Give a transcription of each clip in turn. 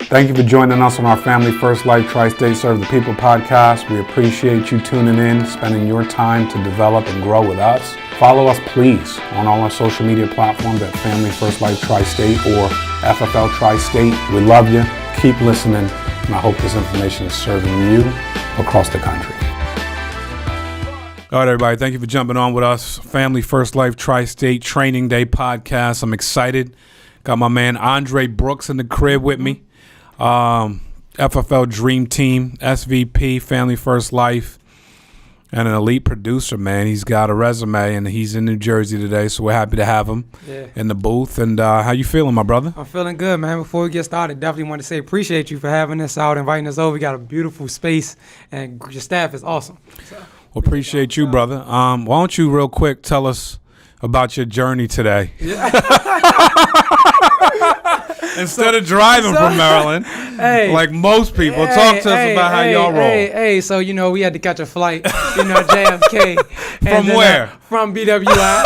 Thank you for joining us on our Family First Life Tri-State Serve the People podcast. We appreciate you tuning in, spending your time to develop and grow with us. Follow us, please, on all our social media platforms at Family First Life Tri-State or FFL Tri-State. We love you. Keep listening, and I hope this information is serving you across the country. All right, everybody, thank you for jumping on with us. Family First Life Tri-State Training Day podcast. I'm excited. Got my man Andre Brooks in the crib with me. FFL Dream Team, SVP, Family First Life, and an elite producer, man. He's got a resume, and he's in New Jersey today, so we're happy to have him in the booth. And how you feeling, my brother? I'm feeling good, man. Before we get started, definitely want to say appreciate you for having us out, inviting us over. We got a beautiful space, and your staff is awesome. So, well, appreciate you, brother. Why don't you real quick tell us about your journey today? Instead of driving from Maryland, like most people, talk to us about how y'all roll. So, we had to catch a flight, JFK. From where? From BWI.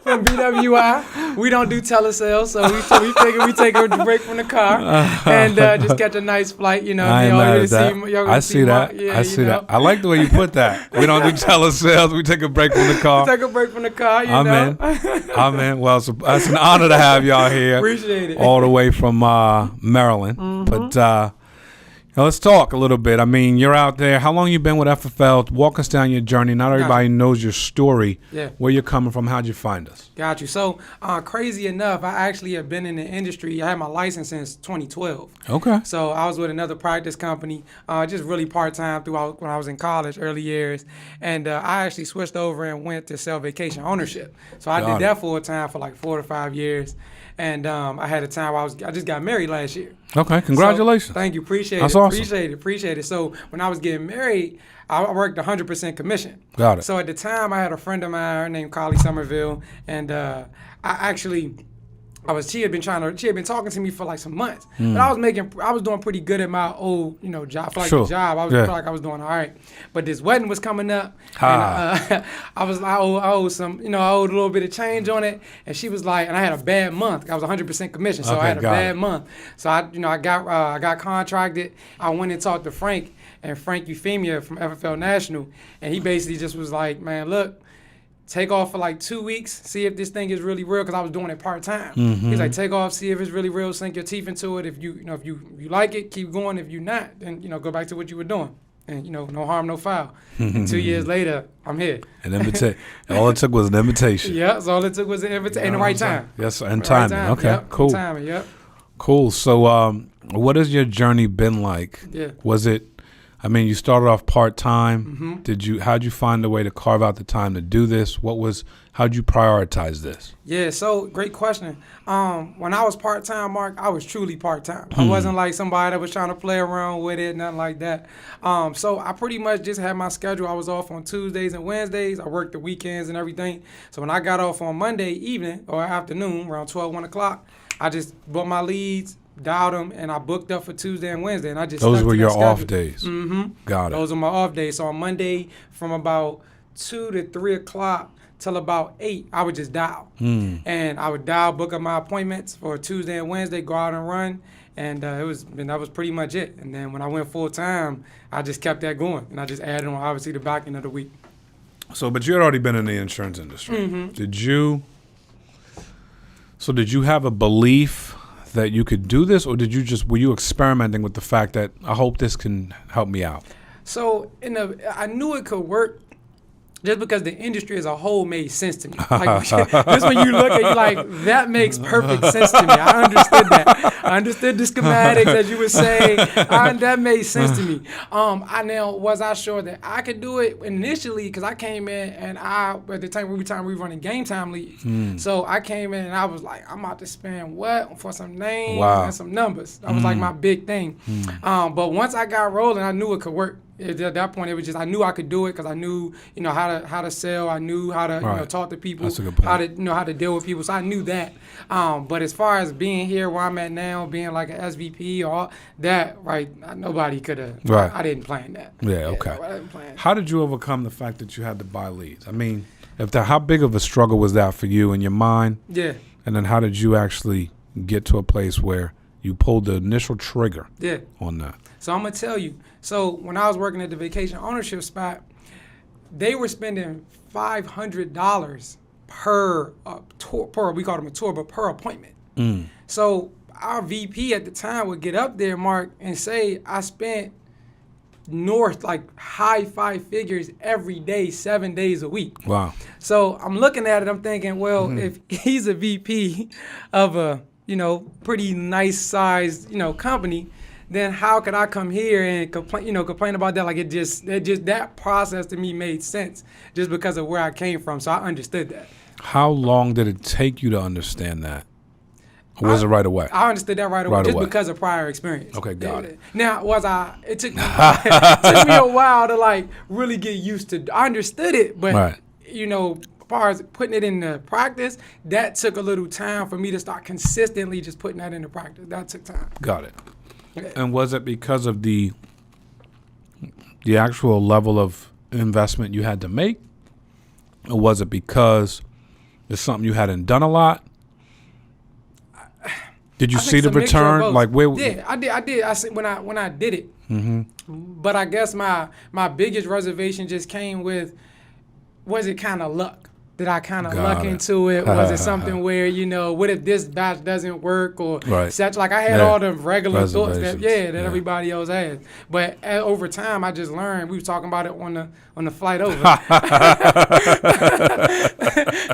From BWI. We don't do telesales, so we figure we take a break from the car and just catch a nice flight, I see that. I like the way you put that. We don't do telesales. We take a break from the car. Take a break from the car, Amen. Well, that's an honor to have y'all here. Appreciate it. All the way from Maryland. Mm-hmm. But let's talk a little bit. I mean, you're out there. How long you been with FFL? Walk us down your journey. Not everybody knows your story. Yeah. Where you're coming from. How'd you find us? Got you. So, crazy enough, I actually have been in the industry. I had my license since 2012. Okay. So I was with another practice company, just really part-time throughout when I was in college, early years. And I actually switched over and went to self-vacation ownership. So I did that full-time for like 4 to 5 years. And I had a time where I just got married last year. Okay, congratulations. So, thank you, appreciate That's it. Awesome. Appreciate it. So when I was getting married, I worked 100% commission. Got it. So at the time, I had a friend of mine, her name Cathie Somerville, and she had been talking to me for like some months, but I was doing pretty good at my old, job. For like the job, I felt like I was doing all right. But this wedding was coming up, and I owed a little bit of change on it, and she was like, and I had a bad month. I was 100% commission, so I had a bad month. So I got contracted. I went and talked to Frank Euphemia from FFL National, and he basically just was like, man, look. Take off for like 2 weeks, see if this thing is really real, because I was doing it part-time. Mm-hmm. He's like, take off, see if it's really real, sink your teeth into it. If you like it, keep going. If you not, then, go back to what you were doing. And, no harm, no foul. And 2 years later, I'm here. An invitation. All it took was an invitation. Yeah, so all it took was an invitation. And the right time. Yes, and timing. Right okay, yep, cool. Timing, yep. Cool. So what has your journey been like? Yeah. You started off part-time. Mm-hmm. How'd you find a way to carve out the time to do this? How'd you prioritize this? Yeah, so great question. When I was part-time, Mark, I was truly part-time. I wasn't like somebody that was trying to play around with it, nothing like that. So I pretty much just had my schedule. I was off on Tuesdays and Wednesdays. I worked the weekends and everything. So when I got off on Monday evening or afternoon, around 12, 1 o'clock, I just bought my leads, dialed them, and I booked up for Tuesday and Wednesday, and I just those were your schedule. off days. Mm-hmm. Got it. Those were my off days. So on Monday, from about 2 to 3 o'clock till about 8, I would just dial, and I would book up my appointments for Tuesday and Wednesday, go out and run, and that was pretty much it. And then when I went full time, I just kept that going, and I just added on obviously the back end of the week. So, but you had already been in the insurance industry. Mm-hmm. Did you have a belief that you could do this, or were you experimenting with the fact that I hope this can help me out? So I knew it could work just because the industry as a whole made sense to me. Like, just when you look at it, you're like, that makes perfect sense to me. I understood that. I understood the schematics, as you would say. That made sense to me. Was I sure that I could do it initially? Because I came in and at the time we were running game time leagues. So I came in and I was like, I'm about to spend what for some names and some numbers. That was like my big thing. But once I got rolling, I knew it could work. At that point, it was just I knew I could do it because I knew how to sell. I knew how to talk to people. That's a good point. how to deal with people. So I knew that. But as far as being here where I'm at now, being like an SVP or all that, nobody could have. Right. I didn't plan that. Yeah. Okay. I didn't plan. How did you overcome the fact that you had to buy leads? I mean, how big of a struggle was that for you in your mind? Yeah. And then how did you actually get to a place where You pulled the initial trigger on that. So I'm going to tell you. So when I was working at the vacation ownership spot, they were spending $500 per tour, we called them a tour, but per appointment. So our VP at the time would get up there, Mark, and say, I spent north like high 5 figures every day, 7 days a week. Wow. So I'm looking at it, I'm thinking, well, if he's a VP of a, pretty nice sized, company, then how could I come here and complain about that? Like it just that process to me made sense just because of where I came from. So I understood that. How long did it take you to understand that? Or was it right away? I understood that right away, because of prior experience. Okay, got it. Now, it took me a while to like really get used to. I understood it, but as far as putting it into practice, that took a little time for me to start consistently just putting that into practice. That took time. Got it. Yeah. And was it because of the actual level of investment you had to make, or was it because it's something you hadn't done a lot? Did you see the return? Like where? Yeah, I did. I see when I did it. But I guess my biggest reservation just came with, was it kind of luck? Did I kind of luck into it? Was it something where, what if this batch doesn't work or such? Like I had all the regular thoughts that everybody else has. But over time, I just learned. We were talking about it on the flight over.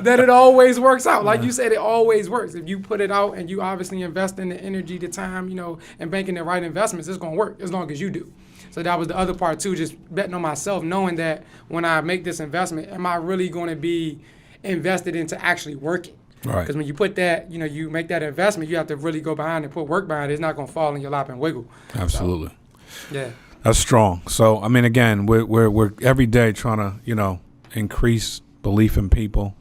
That it always works out. Like you said, it always works. If you put it out and you obviously invest in the energy, the time, and banking the right investments, it's going to work as long as you do. So that was the other part too, just betting on myself, knowing that when I make this investment, am I really going to be invested into actually working? Right. Because when you put that, you make that investment, you have to really go behind and put work behind it. It's not going to fall in your lap and wiggle. Absolutely. So, yeah. That's strong. So, I mean, again, we're every day trying to, increase belief in people,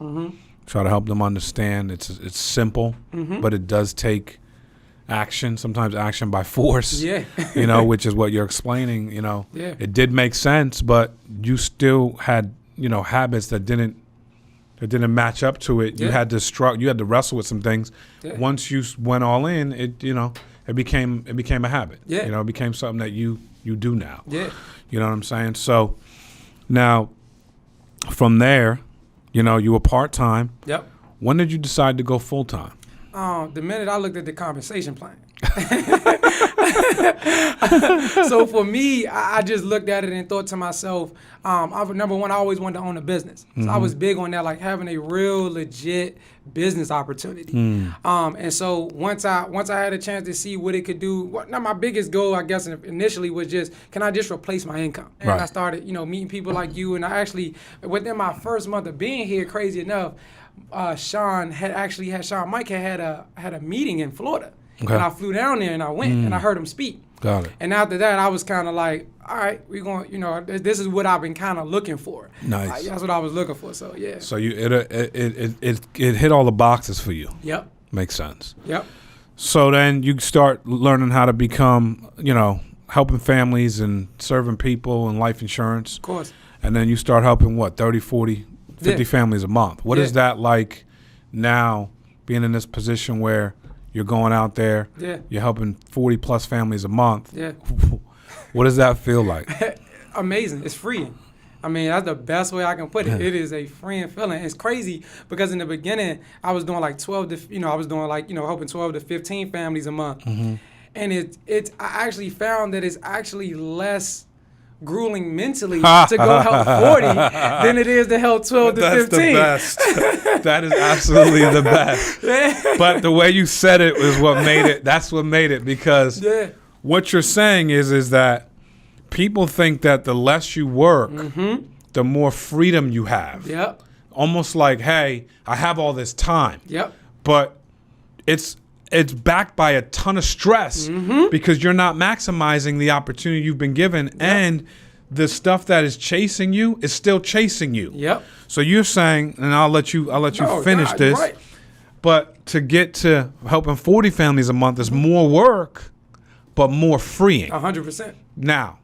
try to help them understand. It's simple, but it does take action, sometimes action by force, which is what you're explaining, It did make sense, but you still had, habits that didn't match up to it. You had to wrestle with some things. Once you went all in, it became a habit. It became something that you do now. You know what I'm saying? So now from there, you were part-time. When did you decide to go full-time? The minute I looked at the compensation plan. So for me, I just looked at it and thought to myself, number one, I always wanted to own a business. So I was big on that, like having a real legit business opportunity. And so once I had a chance to see what it could do, my biggest goal, I guess, initially was just, can I just replace my income? And I started, meeting people like you. And I actually, within my first month of being here, crazy enough, Shawn Mike had a meeting in Florida. And I flew down there and I went and I heard him speak. Got it. And after that, I was kind of like, all right, we're going, this is what I've been kind of looking for. Nice. That's what I was looking for. So, yeah. So it hit all the boxes for you. Yep. Makes sense. Yep. So then you start learning how to become, helping families and serving people and life insurance. Of course. And then you start helping, 30, 40, 50 families a month. What is that like now, being in this position where you're going out there, you're helping 40 plus families a month? What does that feel like? Amazing. It's freeing. I mean, that's the best way I can put it. It is a freeing feeling. It's crazy because in the beginning, I was doing like 12 to, helping 12 to 15 families a month. And I actually found that it's actually less grueling mentally to go help 40 than it is to help 12 to 15. That's the best. That is absolutely the best. But the way you said it was what made it. That's what made it, because what you're saying is that people think that the less you work, the more freedom you have. Almost like, hey, I have all this time. But it's backed by a ton of stress because you're not maximizing the opportunity you've been given, and the stuff that is chasing you is still chasing you. So you're saying, and I'll let you finish this, but to get to helping 40 families a month is more work, but more freeing. 100%. Now,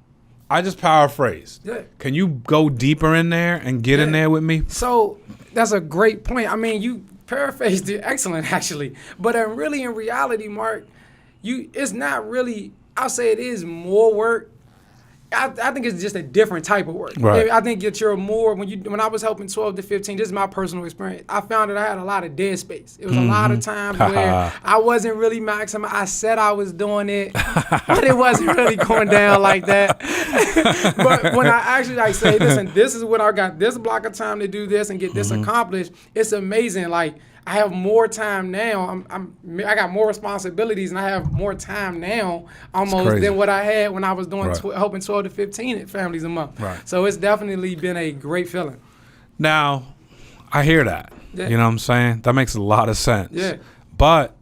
I just paraphrased. Can you go deeper in there and get in there with me? So that's a great point. I mean, you paraphrased it excellent, actually. But really, in reality, Mark, it's not really, I'll say it is more work. I think it's just a different type of work. Right. I think that you're more, when I was helping 12 to 15, this is my personal experience, I found that I had a lot of dead space. It was a lot of times where I wasn't really maximizing. I said I was doing it, but it wasn't really going down like that. But when I actually like say, listen, this is what I got this block of time to do this and get this accomplished, it's amazing. Like, I have more time now. I got more responsibilities, and I have more time now almost than what I had when I was doing helping 12 to 15 families a month. Right. So it's definitely been a great feeling. Now, I hear that. Yeah. You know what I'm saying? That makes a lot of sense. Yeah. But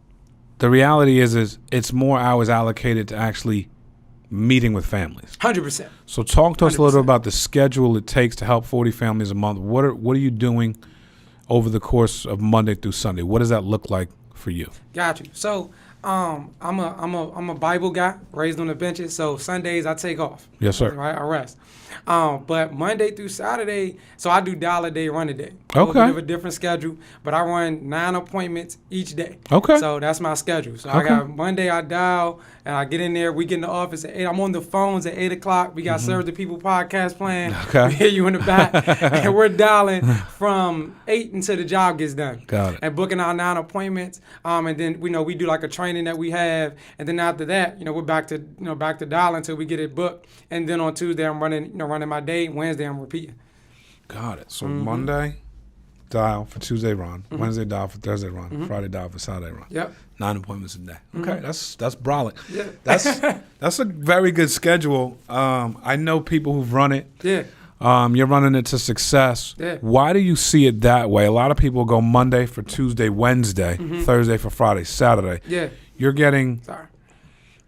the reality is it's more hours allocated to actually meeting with families. 100%. So talk to us 100%. a little about the schedule it takes to help 40 families a month. What are you doing over the course of Monday through Sunday? What does that look like for you? Got you. So I'm a Bible guy, raised on the benches. So Sundays I take off. Yes, sir. Right, I rest. But Monday through Saturday, so I do dial a day, run a day. Okay. A bit of a different schedule, but I run 9 appointments each day. Okay. So that's my schedule. So I got Monday I dial and I get in there. We get in the office at 8. I'm on the phones at 8 o'clock. We got Serve the People podcast playing. Okay. We hear you in the back, and we're dialing from 8 until the job gets done. Got it. And booking our 9 appointments. And then we do like a training that we have, and then after that, we're back to dialing until we get it booked. And then on Tuesday I'm running my day. Wednesday I'm repeating. Got it. So Monday, dial for Tuesday run. Wednesday, dial for Thursday run. Friday, dial for Saturday run. Yep. 9 appointments a day. Okay, that's brolic. Yeah. That's a very good schedule. I know people who've run it. Yeah. You're running it to success. Yeah. Why do you see it that way? A lot of people go Monday for Tuesday, Wednesday, Thursday for Friday, Saturday. Yeah. You're getting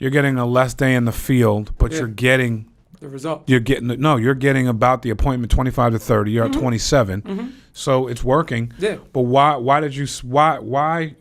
a less day in the field, but you're getting the result. You're getting about the appointment 25 to 30. You're at 27. So it's working. Yeah. But why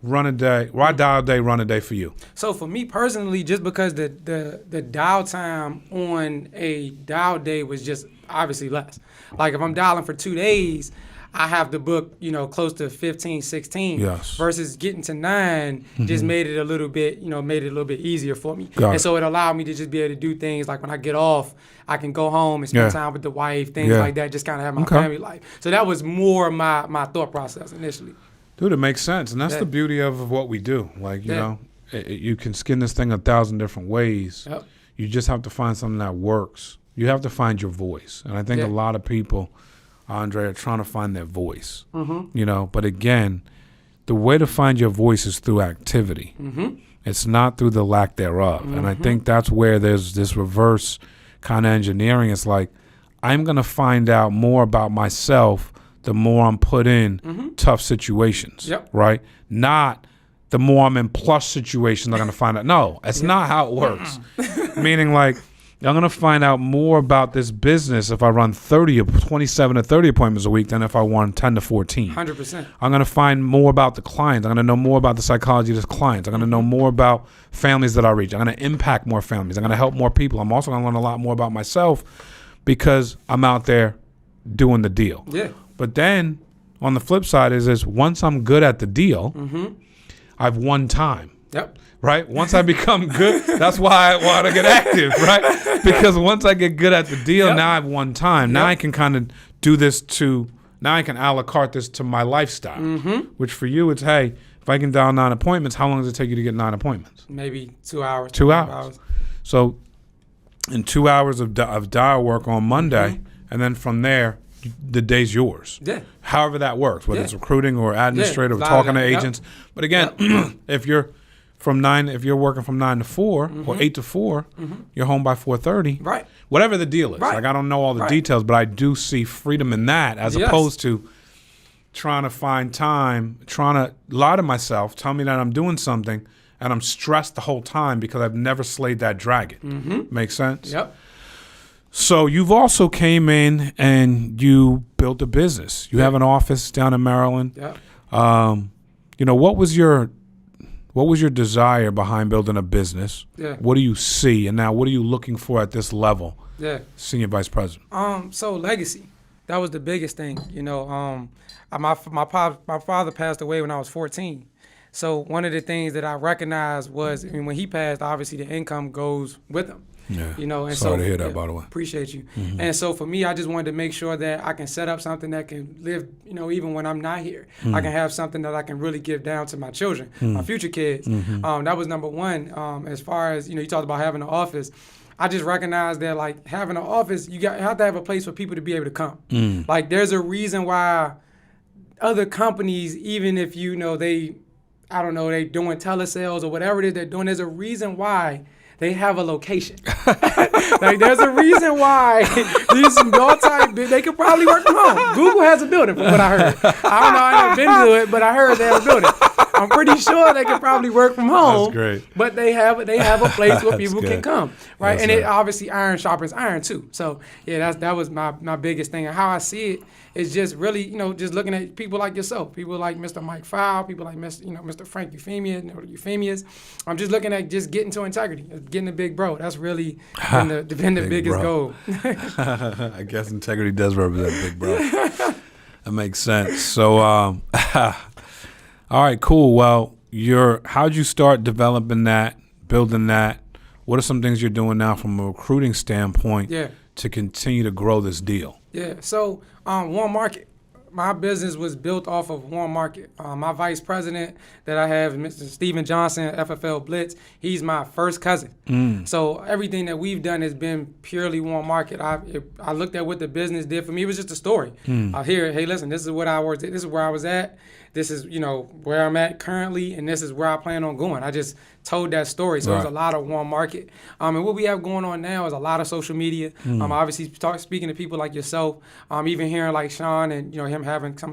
run a day? Why dial a day, run a day for you? So for me personally, just because the dial time on a dial day was just obviously less. Like if I'm dialing for 2 days, I have to book, close to 15, 16. Yes. Versus getting to 9 just made it a little bit, easier for me. Got it. So it allowed me to just be able to do things like when I get off, I can go home and spend time with the wife, things like that, just kind of have my family life. So that was more my thought process initially. Dude, it makes sense. And that's the beauty of what we do. Like, you know, you can skin this thing 1,000 different ways. Yep. You just have to find something that works. You have to find your voice. And I think a lot of people, Andre, are trying to find their voice. But again, the way to find your voice is through activity. It's not through the lack thereof. And I think that's where there's this reverse kind of engineering. It's like, I'm going to find out more about myself the more I'm put in tough situations, right? Not the more I'm in plush situations, I'm going to find out. No, that's not how it works. Meaning like, I'm going to find out more about this business if I run 27 to 30 appointments a week than if I run 10 to 14. 100%. I'm going to find more about the clients. I'm going to know more about the psychology of the clients. I'm going to know more about families that I reach. I'm going to impact more families. I'm going to help more people. I'm also going to learn a lot more about myself because I'm out there doing the deal. Yeah. But then on the flip side is once I'm good at the deal, I've won time. Yep. Right? Once I become good, that's why I want to get active, right? Because once I get good at the deal, now I've won time. Now I can kind of do this now I can a la carte this to my lifestyle, which for you, it's, hey, if I can dial 9 appointments, how long does it take you to get 9 appointments? Maybe 2 hours. 2 hours. So in 2 hours of dial work on Monday, and then from there, the day's yours. Yeah. However that works, whether it's recruiting or administrative or talking to agents. But again, if you're working from 9 to 4 or 8 to 4, you're home by 4:30. Right. Whatever the deal is. Right. Like I don't know all the details, but I do see freedom in that as opposed to trying to find time, trying to lie to myself, tell me that I'm doing something, and I'm stressed the whole time because I've never slayed that dragon. Make sense? Yep. So you've also came in and you built a business. You have an office down in Maryland. Yep. What was your desire behind building a business? Yeah. What do you see? And now what are you looking for at this level? Yeah. Senior Vice President. So legacy. That was the biggest thing. My father passed away when I was 14. So one of the things that I recognized was, I mean, when he passed, obviously the income goes with him. Yeah. You know, and Sorry to hear that, yeah, by the way. Appreciate you. And so for me, I just wanted to make sure that I can set up something that can live, you know, even when I'm not here. I can have something that I can really give down to my children, my future kids. That was number one. As far as, you know, you talked about having an office. I just recognize that, like, having an office, you have to have a place for people to be able to come. Like, there's a reason why other companies, even if, you know, they doing telesales or whatever it is they're doing, there's a reason why they have a location. Like, there's a reason why these they could probably work from home. Google has a building, from what I heard. I don't know, I haven't been to it, but I heard they have a building. I'm pretty sure they could probably work from home. That's great. But they have a place where people can come, right? Yes, and sir. it obviously iron sharpens iron too. So yeah, that was my biggest thing. And how I see it is just really, you know, just looking at people like yourself, people like Mr. Mike Fowl, people like Mr. Frank Euphemius. I'm just looking at just getting to integrity, getting a big bro. That's really been the biggest goal. I guess integrity does represent big bro. That makes sense. So, all right, cool. Well, how'd you start developing that, building that? What are some things you're doing now from a recruiting standpoint to continue to grow this deal? Yeah, so Warm Market. My business was built off of Warm Market. My vice president that I have, Mr. Steven Johnson, FFL Blitz, he's my first cousin. So everything that we've done has been purely Warm Market. I looked at what the business did for me. It was just a story. Hey, listen, this is what I was. This is where I was at. This is, you know, where I'm at currently, and this is where I plan on going. I just told that story. So there's a lot of Warm Market. And what we have going on now is a lot of social media. Obviously, speaking to people like yourself, even hearing like Shawn and, you know, him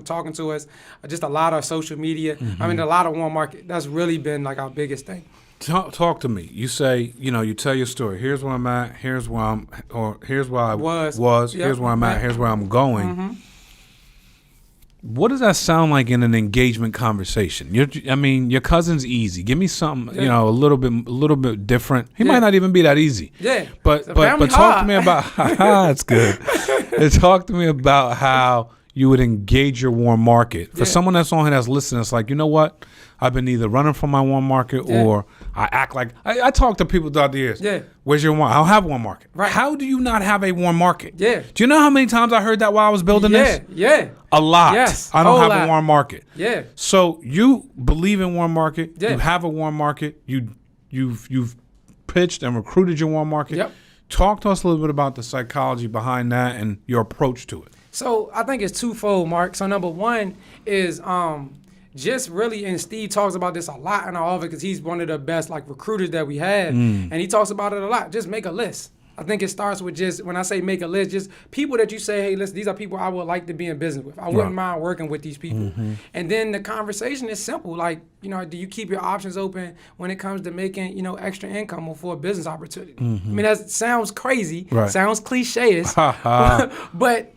talking to us, just a lot of social media. I mean, a lot of Warm Market. That's really been like our biggest thing. Talk to me. You say, you know, you tell your story. Here's where I'm at. Here's where I was. Yep. Here's where I'm at. Here's where I'm going. What does that sound like in an engagement conversation? Your cousin's easy. Give me something, you know, a little bit different. He might not even be that easy. Yeah. But talk to me about that's good. Talk to me about how you would engage your Warm Market. For someone that's on here that's listening, it's like, you know what? I've been either running from my Warm Market or I act like I talk to people throughout the years. Yeah. Where's your Warm? I don't have Warm Market. Right. How do you not have a Warm Market? Yeah. Do you know how many times I heard that while I was building this? Yeah. A lot. Yes. I don't have a Warm Market. Yeah. So you believe in Warm Market. Yeah. You have a Warm Market. You've pitched and recruited your Warm Market. Yep. Talk to us a little bit about the psychology behind that and your approach to it. So I think it's twofold, Mark. So number one is just really, and Steve talks about this a lot in our office because he's one of the best like recruiters that we had, and he talks about it a lot. Just make a list. I think it starts with just, when I say make a list, just people that you say, hey, listen, these are people I would like to be in business with. I wouldn't mind working with these people. And then the conversation is simple. Like, you know, do you keep your options open when it comes to making, you know, extra income or for a business opportunity? I mean, that sounds crazy, sounds cliche-ish, but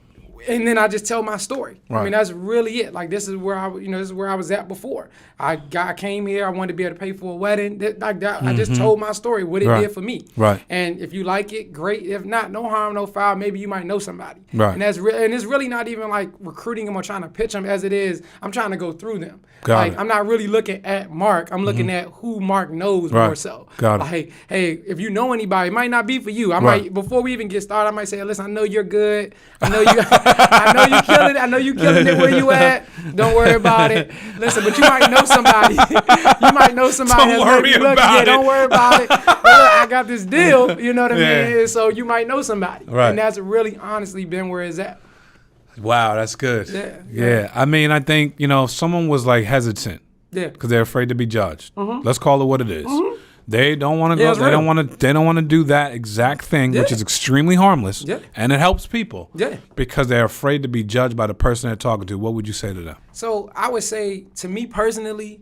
and then I just tell my story. Right. I mean, that's really it. Like, this is where I was at before. I came here. I wanted to be able to pay for a wedding. I just told my story, what it did for me. Right. And if you like it, great. If not, no harm, no foul. Maybe you might know somebody. Right. And and it's really not even like recruiting them or trying to pitch them as it is. I'm trying to go through them. I'm not really looking at Mark. I'm looking at who Mark knows more so. Got it. Like, hey, if you know anybody, it might not be for you. I might, before we even get started, I might say, listen, I know you're good. I know you. I know you killing it. I know you killing it where you at. Don't worry about it. Listen, but you might know somebody. You might know somebody. Don't worry about it. Don't worry about it. But look, I got this deal. You know what I mean? So you might know somebody. Right. And that's really honestly been where it's at. Wow, that's good. Yeah. I mean, I think, you know, if someone was like hesitant because they're afraid to be judged. Let's call it what it is. They don't want to go. They don't want to. They don't want to do that exact thing, which is extremely harmless, and it helps people. Because they're afraid to be judged by the person they're talking to. What would you say to them? So I would say, to me personally,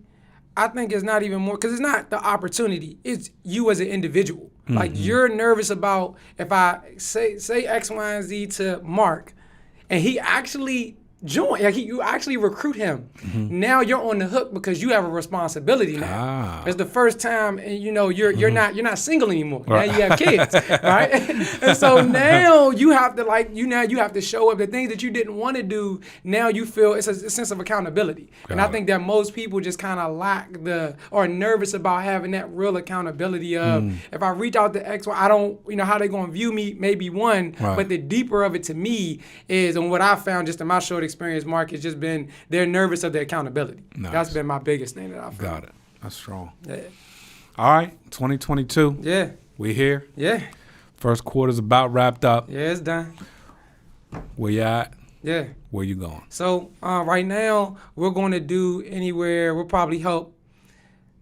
I think it's not even more, because it's not the opportunity. It's you as an individual. Like, you're nervous about if I say X, Y, and Z to Mark, and he actually join. Like you actually recruit him. Now you're on the hook because you have a responsibility now. It's the first time, and you're not single anymore. Right. Now you have kids, right? And so now you have to you have to show up the things that you didn't want to do. Now you feel it's a sense of accountability, and I think that most people just kind of lack or are nervous about having that real accountability of if I reach out to X, Y, I don't how they gonna view me. Maybe one, but the deeper of it to me is, and what I found just in my short experience, Mark, has just been they're nervous of the accountability. Nice. That's been my biggest thing that I've found. Got it. That's strong. Yeah. All right, 2022. Yeah. We here. Yeah. First quarter's about wrapped up. Yeah, it's done. Where you at? Yeah. Where you going? So right now we're going to do anywhere. We'll probably help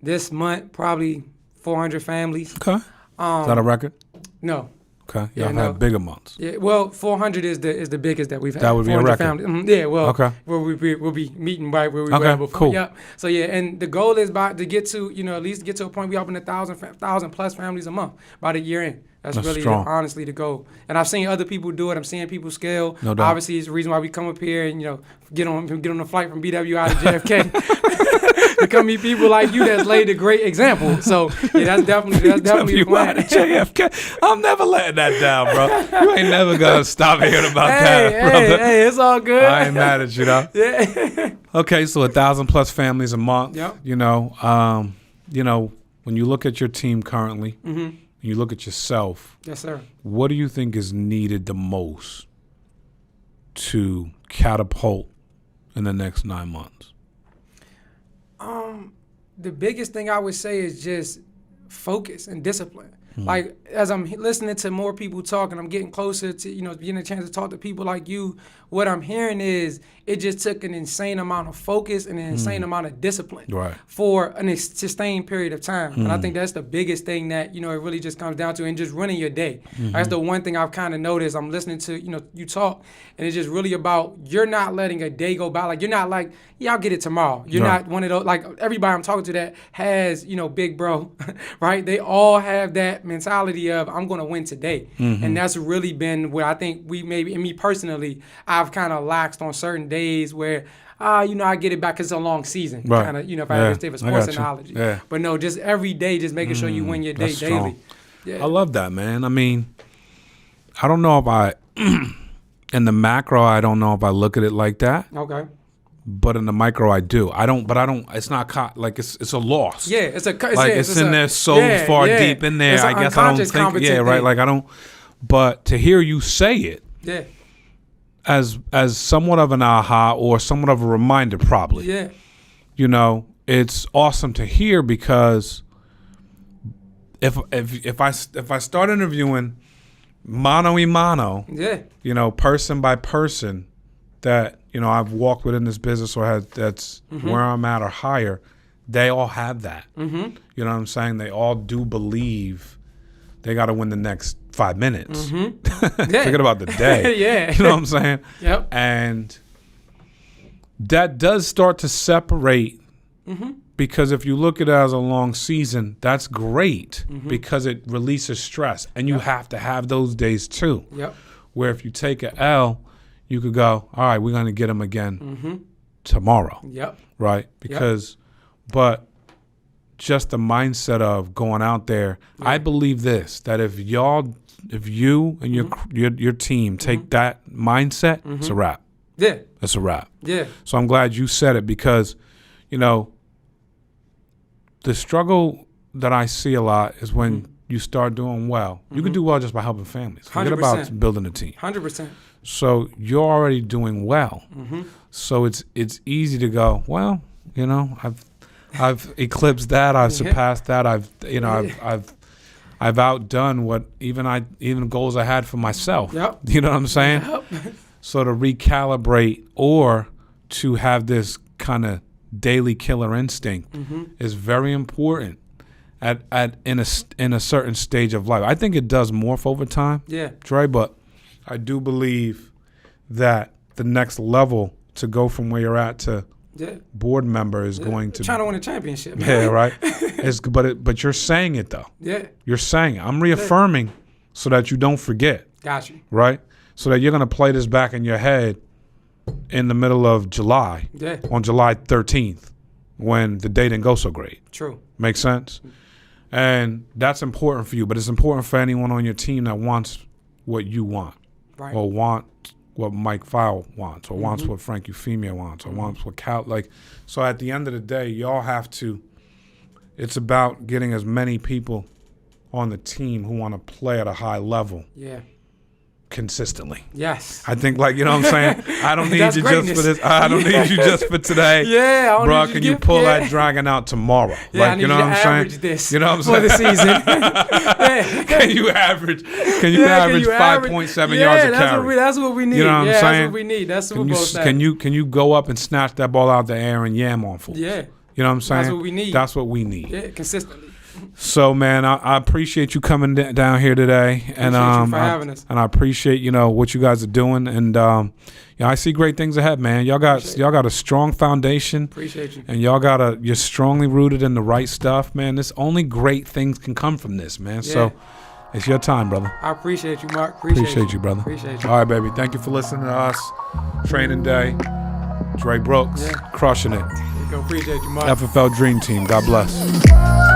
this month probably 400 families. Okay. Is that a record? No. Okay. Y'all had bigger months. Yeah. Well, 400 is the biggest that we've had. That would be a record. Families. Yeah. Well. Okay. We'll be meeting right where we were before. Cool. Yep. So yeah, and the goal is to get to at least get to a point we open 1,000 plus families a month by the year end. That's really strong. Honestly the goal. And I've seen other people do it. I'm seeing people scale. No doubt. Obviously, it's the reason why we come up here and get on the flight from BWI to JFK. To come meet people like you that's laid a great example. So yeah, that's definitely the plan. JFK. I'm never letting that down, bro. You ain't never gonna stop hearing about that, brother. Hey, it's all good. I ain't mad at you, though. Yeah. Okay, so 1,000 plus families a month. Yep. When you look at your team currently, you look at yourself. Yes, sir. What do you think is needed the most to catapult in the next 9 months? The biggest thing I would say is just focus and discipline. Like as I'm listening to more people talk and I'm getting closer to, getting a chance to talk to people like you, what I'm hearing is it just took an insane amount of focus and an insane amount of discipline for a sustained period of time. And I think that's the biggest thing that, it really just comes down to, and just running your day. That's the one thing I've kind of noticed. I'm listening to, you talk, and it's just really about you're not letting a day go by. Like you're not like, yeah, I'll get it tomorrow. You're not one of those, like everybody I'm talking to that has, big bro, right? They all have that mentality of I'm going to win today. And that's really been where I think we maybe, and me personally, I've kind of laxed on certain days where, I get it back because it's a long season. Right. Kind of, if I understand a sports analogy. Yeah. But no, just every day, just making sure you win your day daily. Yeah. I love that, man. I mean, I don't know if in the macro, I don't know if I look at it like that. Okay. But in the micro, I do. I don't. It's not like it's a loss. Yeah, it's in there so far deep in there. I guess I don't think. Yeah, right. Like I don't. But to hear you say it, as somewhat of an aha or somewhat of a reminder, probably. Yeah. It's awesome to hear because if I start interviewing mano a mano, person by person that I've walked within this business or that's where I'm at or higher, they all have that. You know what I'm saying? They all do believe they got to win the next 5 minutes. Forget about the day. You know what I'm saying? Yep. And that does start to separate because if you look at it as a long season, that's great because it releases stress. And you have to have those days too. Yep. Where if you take a L, you could go, all right, we're going to get them again tomorrow. Yep. Right? Because, but just the mindset of going out there, I believe this, that if you and your team take that mindset, it's a wrap. Yeah. It's a wrap. Yeah. So I'm glad you said it because, the struggle that I see a lot is when you start doing well. You can do well just by helping families. Forget 100%. about building a team. 100%. So you're already doing well. So it's easy to go, well, I've eclipsed that. I've surpassed that. I've outdone what even goals I had for myself. Yep. You know what I'm saying? Yep. So to recalibrate or to have this kind of daily killer instinct is very important in a certain stage of life. I think it does morph over time. Yeah. Trey, but I do believe that the next level to go from where you're at to board member is going to trying to win a championship. Yeah, right. But you're saying it though. Yeah. You're saying it. I'm reaffirming so that you don't forget. Got you. Right? So that you're gonna play this back in your head in the middle of July, Yeah. on July 13th, when the day didn't go so great. True. Make sense? And that's important for you, but it's important for anyone on your team that wants what you want, Right. or want what Mike File wants, or wants what Frank Euphemia wants, or wants what so at the end of the day, y'all have to, it's about getting as many people on the team who want to play at a high level. Yeah. Consistently. Yes. I think, like, you know what I'm saying? I don't need That's you greatness. just for this. I don't need you just for today. Yeah. I don't Bro, need can to you give- pull yeah. that dragon out tomorrow? Yeah, like, I need you know you what to I'm average saying? this You know what I'm for saying? the season. Yeah. Can you average Yeah, 5.7 yards a carry? That's what we need. You know what I'm yeah, saying? That's what we need. That's Super Bowl status. Can you go up and snatch that ball out the air and yam on fools? Yeah. You know what I'm saying? That's what we need. That's what we need. Yeah, consistently. So, man, I appreciate you coming down here today, and you for having us. And I appreciate what you guys are doing, and I see great things ahead, man. Y'all got a strong foundation. Appreciate you. And you're strongly rooted in the right stuff, man. This only great things can come from this, man. Yeah. So it's your time, brother. I appreciate you, Mark. Appreciate you, brother. Appreciate you. All right, baby. Thank you for listening to us. Training Day. Dre Brooks, Yeah. crushing it. There you go. Appreciate you, Mark. FFL Dream Team. God bless.